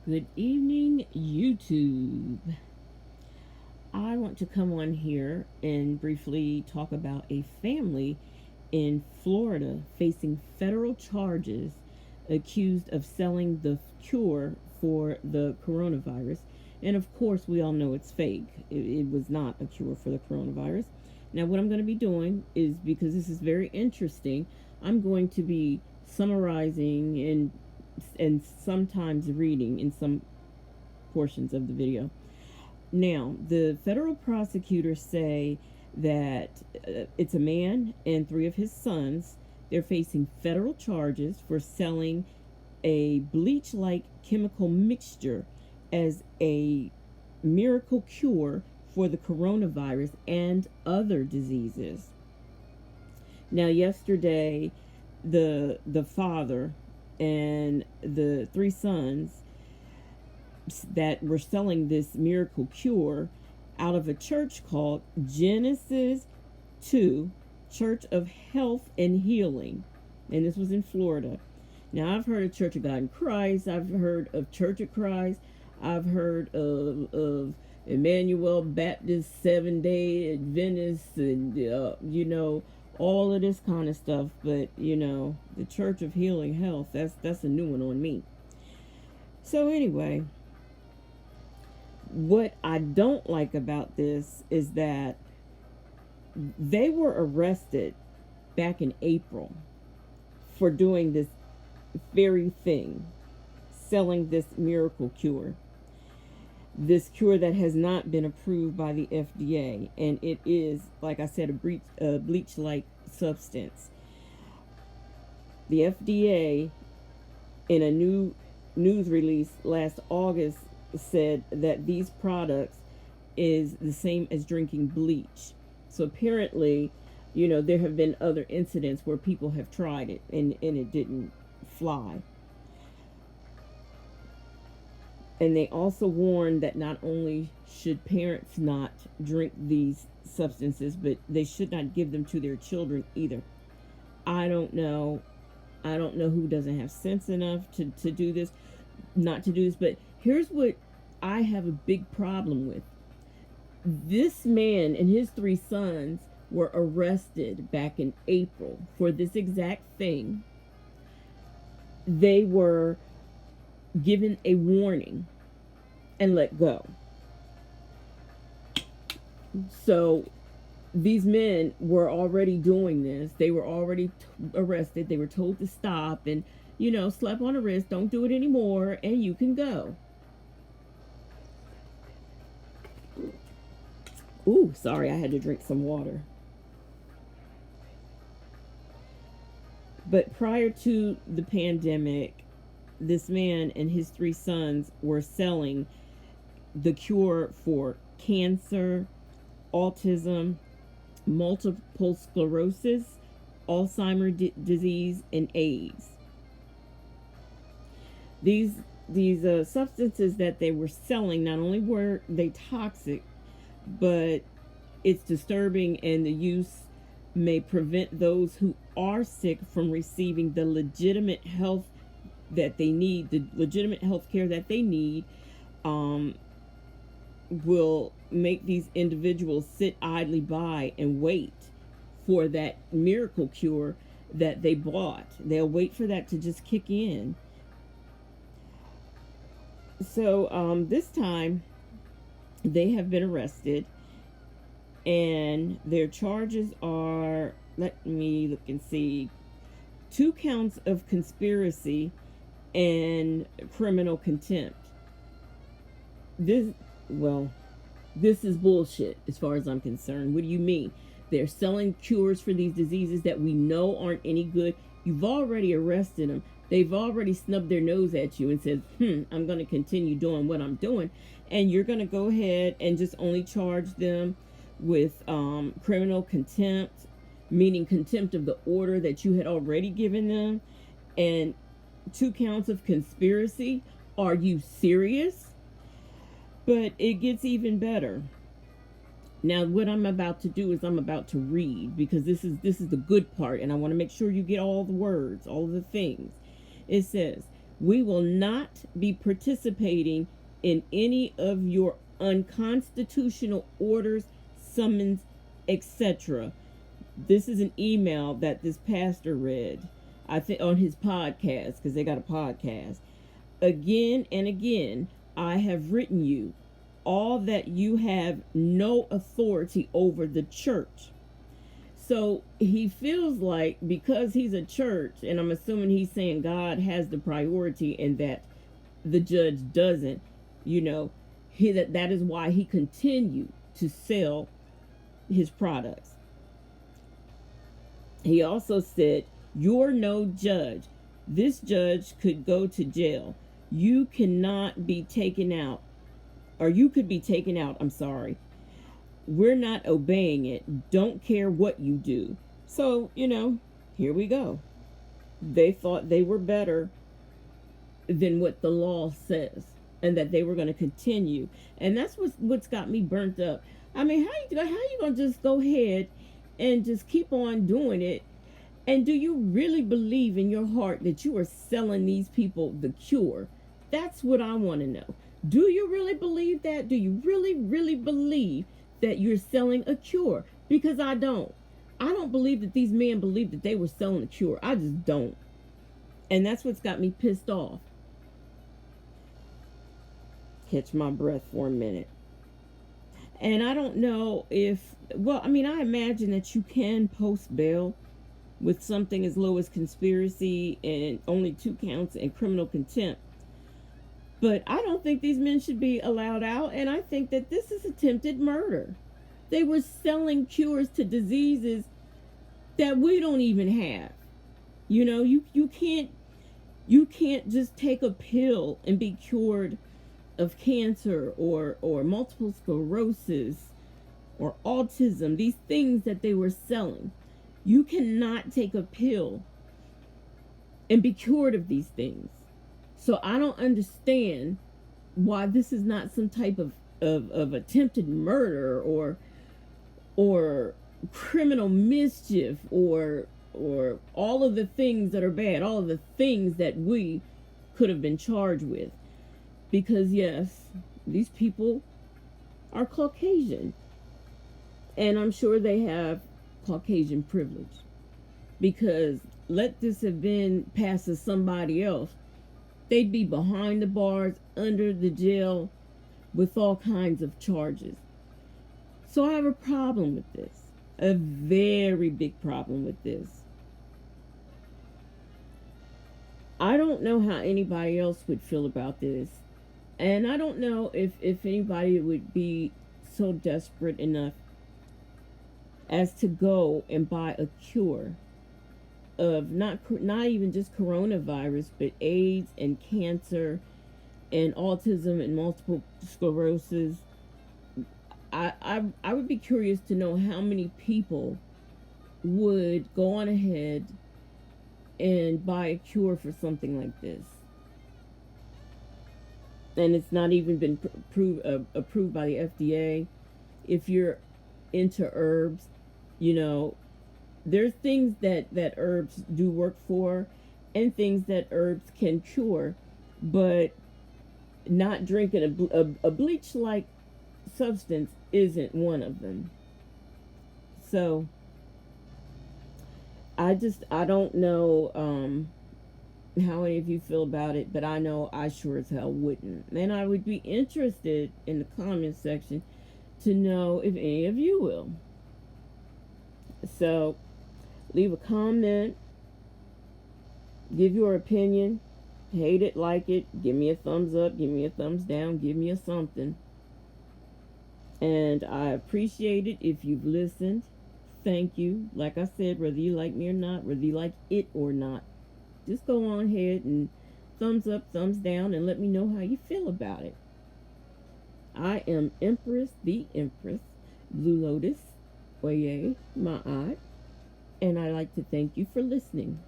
Good evening, YouTube. I want to come on here and briefly talk about a family in Florida facing federal charges accused of selling the cure for the coronavirus. And of course, we all know it's fake. It was not a cure for the coronavirus. Now, what I'm going to be doing is, because this is very interesting, I'm going to be summarizing and sometimes reading in some portions of the video. Now, the federal prosecutors say that it's a man and three of his sons. They're facing federal charges for selling a bleach-like chemical mixture as a miracle cure for the coronavirus and other diseases. Now, yesterday, the father and the three sons that were selling this miracle cure out of a church called Genesis 2 Church of Health and Healing, and this was in Florida. Now, I've heard of Church of God in Christ, I've heard of Church of Christ, I've heard of Emmanuel Baptist, Seventh-day Adventist, and all of this kind of stuff. But the Church of Healing Health, that's a new one on me. So anyway, what I don't like about this is that they were arrested back in April for doing this very thing, selling this miracle cure. This cure that has not been approved by the FDA, and it is, like I said, a bleach-like substance. The FDA, in a new news release last August, said that these products is the same as drinking bleach. So apparently, there have been other incidents where people have tried it and it didn't fly. And they also warned that not only should parents not drink these substances, but they should not give them to their children either. I don't know who doesn't have sense enough to do this, not to do this. But here's what I have a big problem with. This man and his three sons were arrested back in April for this exact thing. They were given a warning and let go. So these men were already doing this. They were already arrested. They were told to stop and, slap on the wrist, don't do it anymore, and you can go. Ooh, sorry, I had to drink some water. But prior to the pandemic, this man and his three sons were selling the cure for cancer, autism, multiple sclerosis, Alzheimer's disease, and AIDS. These substances that they were selling, not only were they toxic, but it's disturbing, and the use may prevent those who are sick from receiving the legitimate health that they need, the legitimate health care that they need. Will make these individuals sit idly by and wait for that miracle cure that they bought. They'll wait for that to just kick in. So this time they have been arrested, and their charges are, let me look and see, 2 counts of conspiracy and criminal contempt. This is bullshit as far as I'm concerned. What do you mean? They're selling cures for these diseases that we know aren't any good. You've already arrested them. They've already snubbed their nose at you and said, I'm going to continue doing what I'm doing. And you're going to go ahead and just only charge them with criminal contempt, meaning contempt of the order that you had already given them, and 2 counts of conspiracy. Are you serious? But it gets even better. Now, what I'm about to do is I'm about to read, because this is the good part, and I want to make sure you get all the words, all of the things. It says, We will not be participating in any of your unconstitutional orders, summons, etc. This is an email that this pastor read, I think, on his podcast, because they got a podcast. Again and again, I have written you all that you have no authority over the church. So he feels like because he's a church, and I'm assuming he's saying God has the priority and that the judge doesn't, that is why he continued to sell his products. He also said, "You're no judge. This judge could go to jail. You cannot be taken out, or you could be taken out. I'm sorry. We're not obeying it. Don't care what you do." So, here we go. They thought they were better than what the law says, and that they were going to continue. And that's what's got me burnt up. I mean, how you going to just go ahead and just keep on doing it? And do you really believe in your heart that you are selling these people the cure? That's what I want to know. Do you really believe that? Do you really, really believe that you're selling a cure? Because I don't. I don't believe that these men believed that they were selling a cure. I just don't. And that's what's got me pissed off. Catch my breath for a minute. And I don't know if, I imagine that you can post bail with something as low as conspiracy and only 2 counts and criminal contempt. But I don't think these men should be allowed out, and I think that this is attempted murder. They were selling cures to diseases that we don't even have. You can't just take a pill and be cured of cancer or multiple sclerosis or autism. These things that they were selling. You cannot take a pill and be cured of these things. So I don't understand why this is not some type of attempted murder or criminal mischief or all of the things that are bad, all of the things that we could have been charged with. Because yes, these people are Caucasian. And I'm sure they have Caucasian privilege. Because let this have been passed to somebody else, they'd be behind the bars, under the jail, with all kinds of charges. So I have a problem with this. A very big problem with this. I don't know how anybody else would feel about this. And I don't know if anybody would be so desperate enough as to go and buy a cure of not even just coronavirus, but AIDS and cancer and autism and multiple sclerosis. I would be curious to know how many people would go on ahead and buy a cure for something like this. And it's not even been approved by the FDA. If you're into herbs, there's things that herbs do work for and things that herbs can cure, but not drinking a bleach-like substance isn't one of them. So I don't know how any of you feel about it, but I know I sure as hell wouldn't. And I would be interested in the comment section to know if any of you will. So leave a comment, give your opinion, hate it, like it, give me a thumbs up, give me a thumbs down, give me a something. And I appreciate it if you've listened. Thank you. Like I said, whether you like me or not, whether you like it or not, just go on ahead and thumbs up, thumbs down, and let me know how you feel about it. I am Empress, the Empress, Blu-Lotus, Oye, my eye, and I'd like to thank you for listening.